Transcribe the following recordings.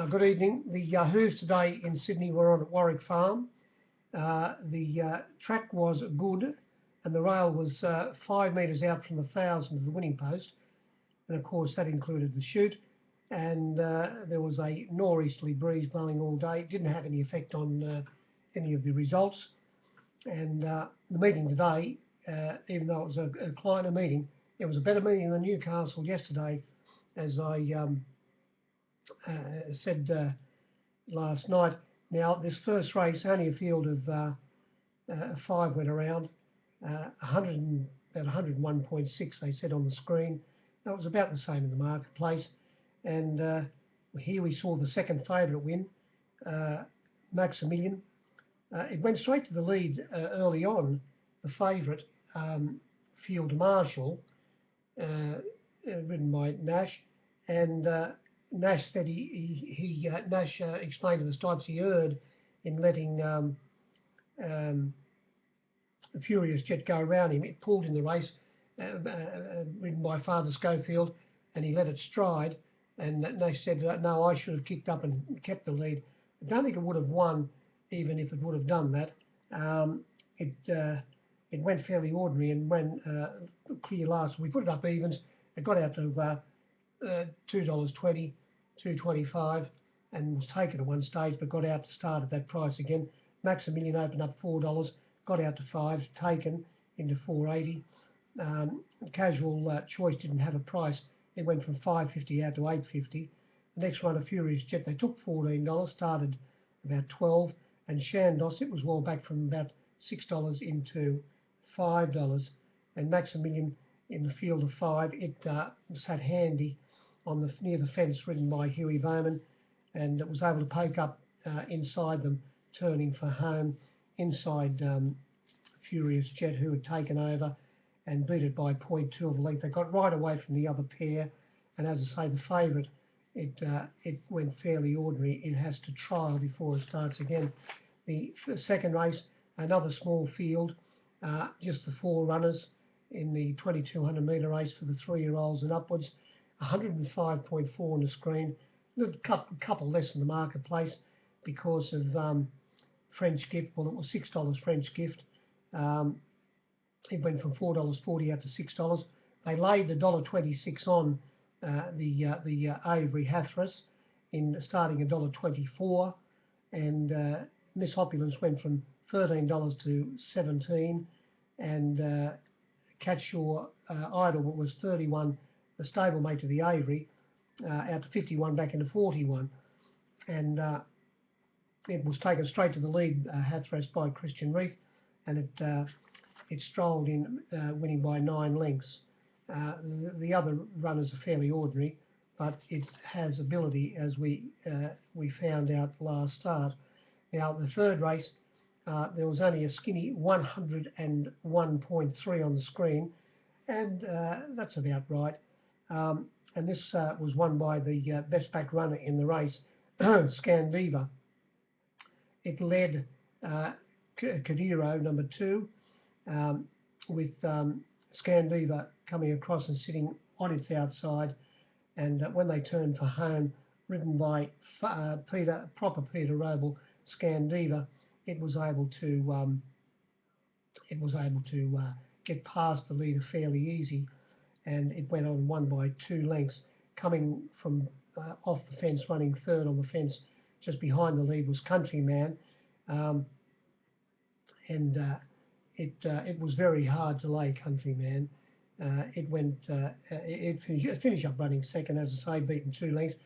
Good evening. The hooves today in Sydney were on at Warwick Farm. The track was good and the rail was 5 metres out from the thousand of the winning post, and of course that included the chute, and there was a northeasterly breeze blowing all day. It didn't have any effect on any of the results, and the meeting today, even though it was a client meeting, it was a better meeting than Newcastle yesterday, as I said last night. Now, this first race, only a field of 5 went around, about 101.6 they said on the screen. That was about the same in the marketplace. And here we saw the second favourite win, Maximilian. It went straight to the lead early on, the favourite, Field Marshall, ridden by Nash, and Nash said Nash explained to the Stipes he erred in letting Furious Jet go around him. It pulled in the race, ridden by Father Schofield, and he let it stride. And Nash said, no, I should have kicked up and kept the lead. I don't think it would have won, even if it would have done that. It went fairly ordinary, and when clear last, we put it up evens. It got out to $2.20, $2.25, and was taken at one stage, but got out to start at that price again. Maximilian opened up $4, got out to 5, taken into $4.80. Casual Choice didn't have a price. It went from $5.50 out to $8.50. The next one, a Furious Jet, they took $14, started about 12, and Shandos, it was well back from about $6 into $5. And Maximilian in the field of 5, it sat handy on the near the fence, ridden by Huey Bowman, and it was able to poke up inside them, turning for home inside Furious Jet, who had taken over, and beat it by 0.2 of a length. They got right away from the other pair, and as I say, the favourite, it went fairly ordinary. It has to trial before it starts again. The second race, another small field, just the 4 runners in the 2200 metre race for the 3-year-olds and upwards. 105.4 on the screen, a couple less in the marketplace because of French Gift. Well, it was $6 French Gift. It went from $4.40 out to $6. They laid the $1.26 on the Avery Hathras in starting at $1.24, and Miss Opulence went from $13 to $17, and Catshaw Idol was 31, the stablemate to the Avery, out to 51, back into 41, and it was taken straight to the lead, Hathras, by Christian Reef, and it strolled in, winning by 9 lengths. The other runners are fairly ordinary, but it has ability, as we found out last start. Now, the third race, there was only a skinny 101.3 on the screen, and that's about right. And this was won by the best back runner in the race, Scandiva. It led Kadiro, number 2, with Scandiva coming across and sitting on its outside. And when they turned for home, ridden by Peter Roble, Scandiva, it was able to get past the leader fairly easy, and it went on, won by 2 lengths. Coming from off the fence, running third on the fence, just behind the lead was Countryman, and it was very hard to lay Countryman. It finished up running second, as I say, beaten 2 lengths,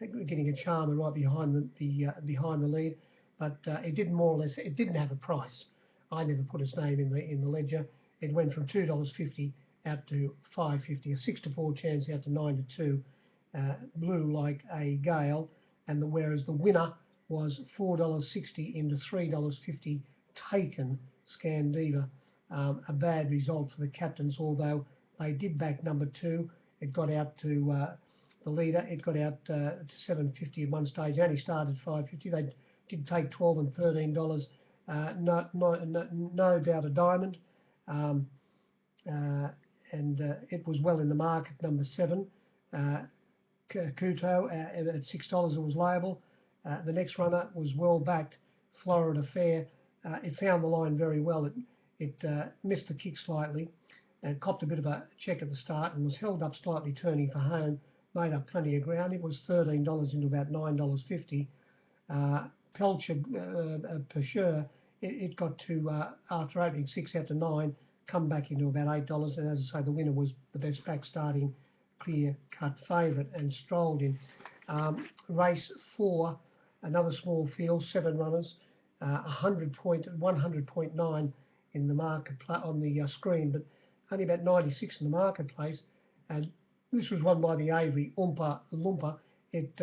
getting a charmer right behind the lead. But it didn't more or less. It didn't have a price. I never put its name in the ledger. It went from $2.50 out to $5.50, a 6-4 chance out to 9-2. Blew like a gale, and whereas the winner was $4.60 into $3.50, taken Scandiva. A bad result for the captains, although they did back number 2. It got out to the leader. It got out to $7.50 at one stage. It only started $5.50. They did take $12 and $13. No doubt a diamond. And it was well in the market, number 7. Kuto at $6. It was layable. The next runner was well backed, Florida Fair. It found the line very well. It missed the kick slightly and copped a bit of a check at the start and was held up slightly turning for home. Made up plenty of ground. It was $13 into about $9.50. Pelcher per sure, it got to, after opening 6 out to 9, come back into about $8. And as I say, the winner was the best back starting clear-cut favourite and strolled in. Race 4, another small field, 7 runners, 100.9 in the market on the screen, but only about 96 in the marketplace. And this was won by the Avery Oompa Loompa. It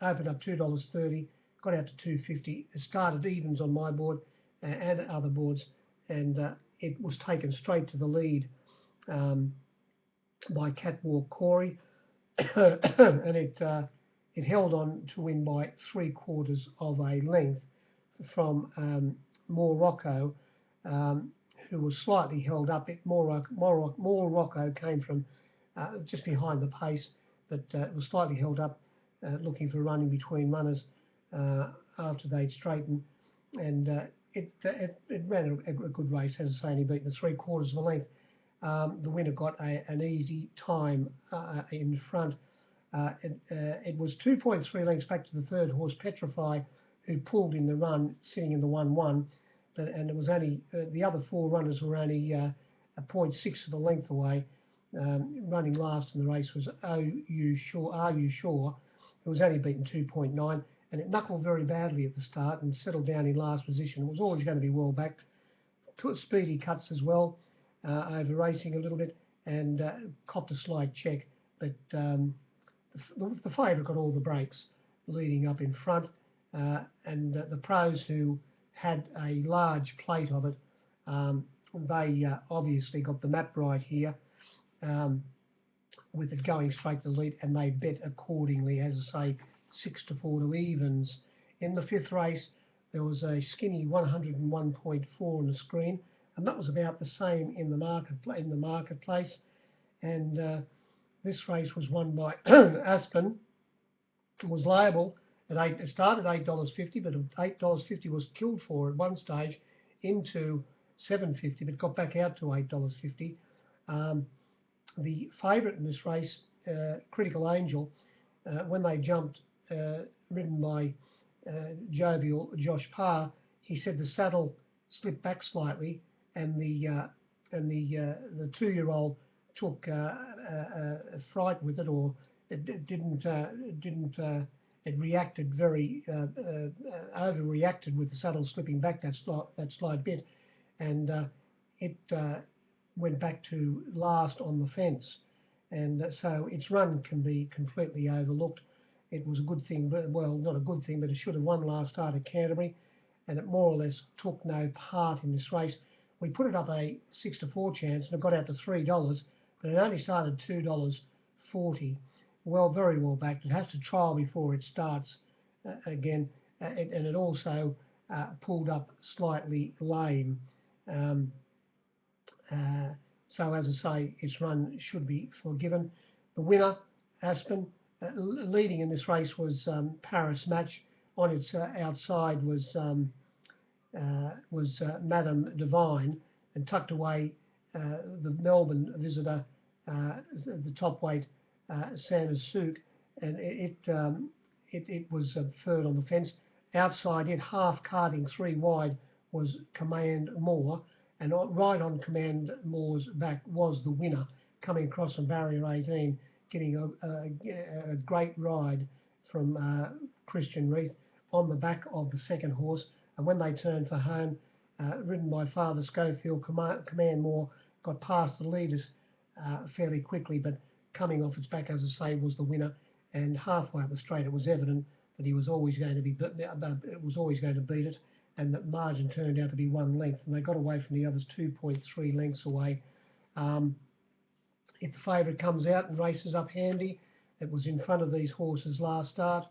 opened up $2.30, got out to $2.50. It started evens on my board and other boards, and it was taken straight to the lead by Catwalk Corey, and it held on to win by 3/4 of a length from Morocco, who was slightly held up. Morocco came from just behind the pace, but it was slightly held up, looking for running between runners after they'd straightened, and it ran a good race, as I say, only beaten 3/4 of a length. The winner got an easy time in front. It was 2.3 lengths back to the third horse, Petrify, who pulled in the run, sitting in the 1-1. And it was only the other 4 runners were only a 0.6 of a length away. Running last in the race was Are You Sure, who was only beaten 2.9, and it knuckled very badly at the start and settled down in last position. It was always going to be well backed. Speedy cuts as well, over racing a little bit, and copped a slight check, but the favourite got all the breaks leading up in front, and the pros who had a large plate of it, they obviously got the map right here, with it going straight to the lead, and they bet accordingly, as I say, 6-4 to evens. In the 5th race, there was a skinny 101.4 on the screen, and that was about the same in the marketplace. And this race was won by Aspen. It was liable at it started $8.50, but $8.50 was killed for at one stage into $7.50, but got back out to $8.50. The favourite in this race, Critical Angel, when they jumped, ridden by jovial Josh Parr, he said the saddle slipped back slightly, and the 2-year-old took a fright with it, or it reacted very overreacted with the saddle slipping back that slight bit, and it went back to last on the fence, and so its run can be completely overlooked. It was a good thing, but, well, not a good thing, but it should have won last start at Canterbury, and it more or less took no part in this race. We put it up a 6-4 chance, and it got out to $3, but it only started $2.40. Well, very well backed. It has to trial before it starts again, and it also pulled up slightly lame. So, as I say, its run should be forgiven. The winner, Aspen, leading in this race was Paris Match. On its outside was Madame Divine, and tucked away the Melbourne visitor, the top weight Sanders Souk, and it was third on the fence. Outside it, half carting 3 wide, was Command Moore, and right on Command Moore's back was the winner, coming across from barrier 18, getting a great ride from Christian Reith on the back of the second horse. And when they turned for home, ridden by Father Schofield, Command Moore got past the leaders fairly quickly, but coming off its back, as I say, was the winner. And halfway up the straight, it was evident that he was always going to beat it, and that margin turned out to be 1 length, and they got away from the others 2.3 lengths away. If the favourite comes out and races up handy, it was in front of these horses last start.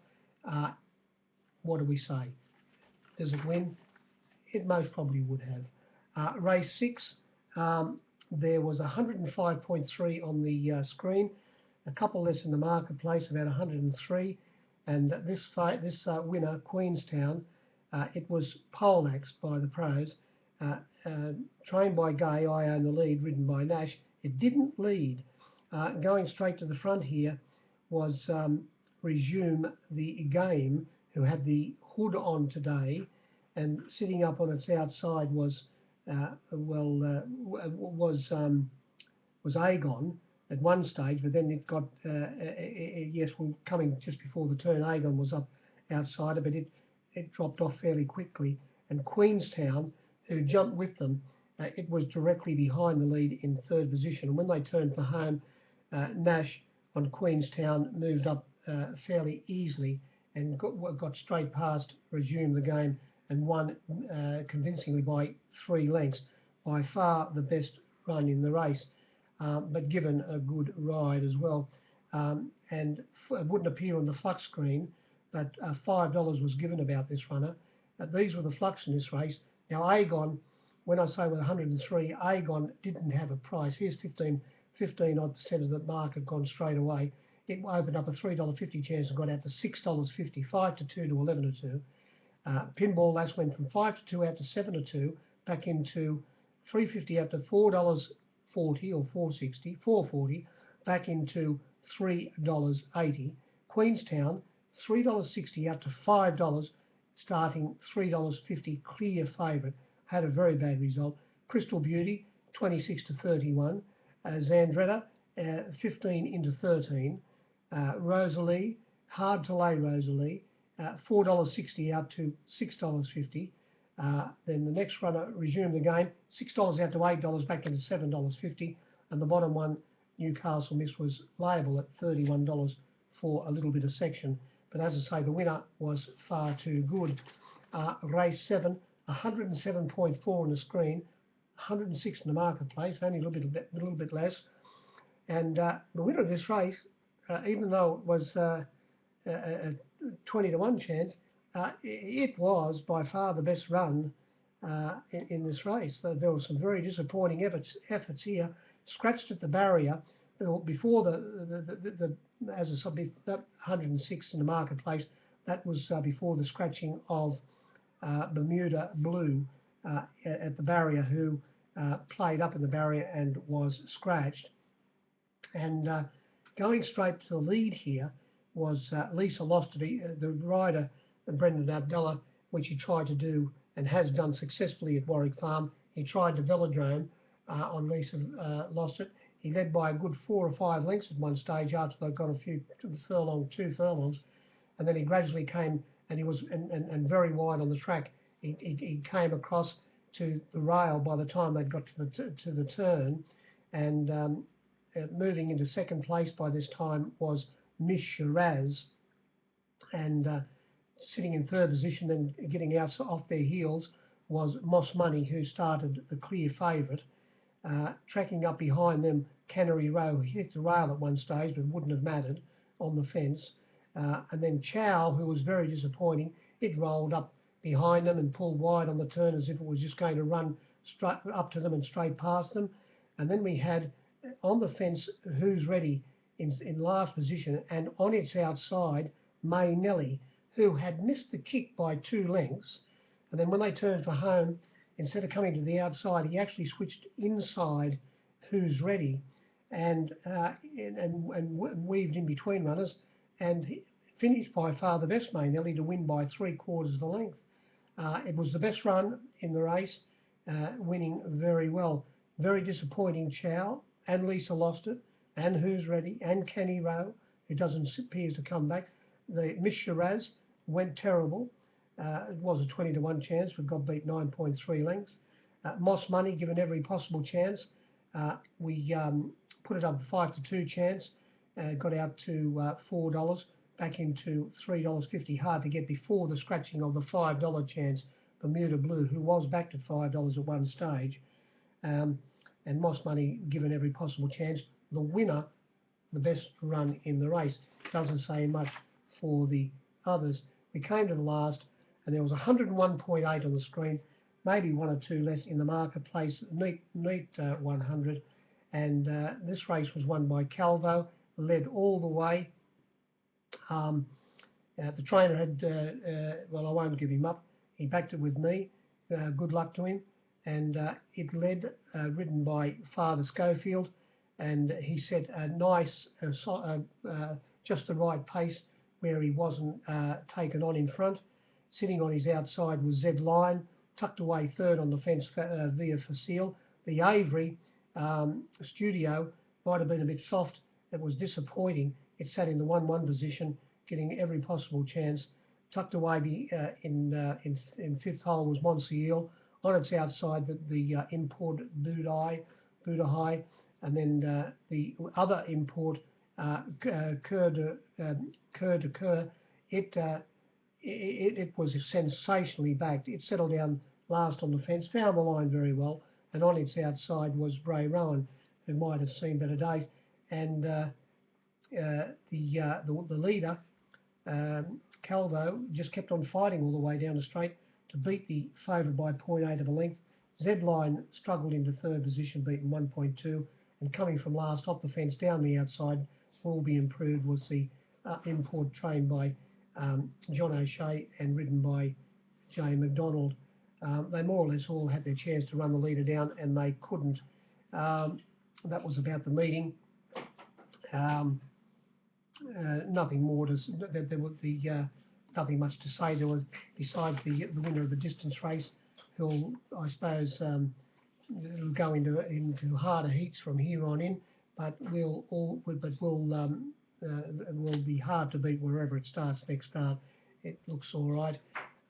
What do we say? Does it win? It most probably would have. Race 6, there was 105.3 on the screen. a couple less in the marketplace, about 103. And this winner, Queenstown, it was poleaxed by the pros. Trained by Gay, I Own the Lead, ridden by Nash. It didn't lead. Going straight to the front here was Resume the Game, who had the hood on today, and sitting up on its outside was Agon at one stage, but then it got coming just before the turn. Agon was up outside, but it dropped off fairly quickly. And Queenstown, who jumped with them, it was directly behind the lead in third position. And when they turned for home, Nash on Queenstown moved up fairly easily and got straight past Resume the Game and won convincingly by 3 lengths. By far the best run in the race, but given a good ride as well. And it wouldn't appear on the flux screen, but $5 was given about this runner. These were the flux in this race. Now Agon, when I say with 103, Agon didn't have a price. Here's 15 odd percent of the market gone straight away. It opened up a $3.50 chance and got out to $6.50, 5 to 2 to 11 to 2. Pinball Lass went from 5 to 2 out to 7 to 2, back into $3.50 out to $4.40 or $4.60, $4.40, back into $3.80. Queenstown, $3.60 out to $5, starting $3.50, clear favourite. Had a very bad result. Crystal Beauty, 26 to 31. Zandretta, 15 into 13. Rosalie, hard to lay Rosalie, $4.60 out to $6.50. Then the next runner, Resume the Game, $6 out to $8, back into $7.50. And the bottom one, Newcastle Miss, was layable at $31 for a little bit of section. But as I say, the winner was far too good. Race 7, 107.4 on the screen, 106 in the marketplace, only a little bit less. And the winner of this race, even though it was a 20 to 1 chance, it was by far the best run in this race. So there were some very disappointing efforts here. Scratched at the barrier before as I said, that 106 in the marketplace. That was before the scratching of Bermuda Blue at the barrier, who played up in the barrier and was scratched. And going straight to the lead here was Lisa Lostity, the rider, Brendan Abdullah, which he tried to do and has done successfully at Warwick Farm. He tried the velodrome on Lisa Lostit. He led by a good 4 or 5 lengths at one stage after they got a few 2 furlongs, and then he gradually came, and he was and very wide on the track. He came across to the rail by the time they'd got to the turn, and moving into second place by this time was Miss Shiraz, and sitting in third position and getting out off their heels was Moss Money, who started the clear favourite. Tracking up behind them, Cannery Row hit the rail at one stage, but wouldn't have mattered on the fence. And then Chow, who was very disappointing, it rolled up behind them and pulled wide on the turn as if it was just going to run straight up to them and straight past them. And then we had on the fence Who's Ready in last position, and on its outside May Nelly, who had missed the kick by 2 lengths. And then when they turned for home, instead of coming to the outside, he actually switched inside Who's Ready and weaved in between runners, and he finished by far the best, May Nelly, to win by 3/4 of a length. It was the best run in the race, winning very well. Very disappointing Chow and Lisa Lostit and Who's Ready and Kenny Rowe, who appears to come back. The Miss Shiraz went terrible. It was a 20 to 1 chance, but got beat 9.3 lengths. Moss Money given every possible chance. We put it up 5 to 2 chance, got out to $4, back into $3.50, hard to get before the scratching of the $5 chance, Bermuda Blue, who was backed at $5 at one stage. And Moss Money given every possible chance. The winner, the best run in the race. Doesn't say much for the others. We came to the last, and there was 101.8 on the screen, maybe 1 or 2 less in the marketplace. Neat 100, and this race was won by Calvo, led all the way. The trainer had, well, I won't give him up. He backed it with me. Good luck to him. And it led, ridden by Father Schofield, and he set a nice, just the right pace where he wasn't taken on in front. Sitting on his outside was Zed Lion, tucked away third on the fence via Facile. The Avery Studio might have been a bit soft. It was disappointing. It sat in the 1-1 position, getting every possible chance. Tucked away in fifth hole was Monsieil. On its outside, the import Buddha High, and then the other import Cur de Cur. It was sensationally backed. It settled down last on the fence, found the line very well, and on its outside was Bray Rowan, who might have seen better days. And the leader, Calvo, just kept on fighting all the way down the straight to beat the favourite by 0.8 of a length. Z-Line struggled into third position, beaten 1.2, and coming from last off the fence down the outside, Will Be Improved was the import trained by John O'Shea and ridden by Jay McDonald. They more or less all had their chance to run the leader down, and they couldn't. That was about the meeting. Nothing more to there was nothing much to say. There was, besides the winner of the distance race, who'll, I suppose, it'll go into harder heats from here on in, but will be hard to beat wherever it starts next start. It looks all right,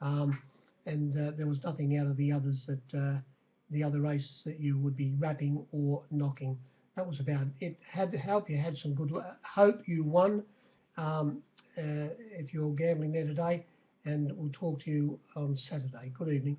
and there was nothing out of the others that the other races that you would be wrapping or knocking. That was about it. Hope you had some good. Hope you won. If you're gambling there today, and we'll talk to you on Saturday. Good evening.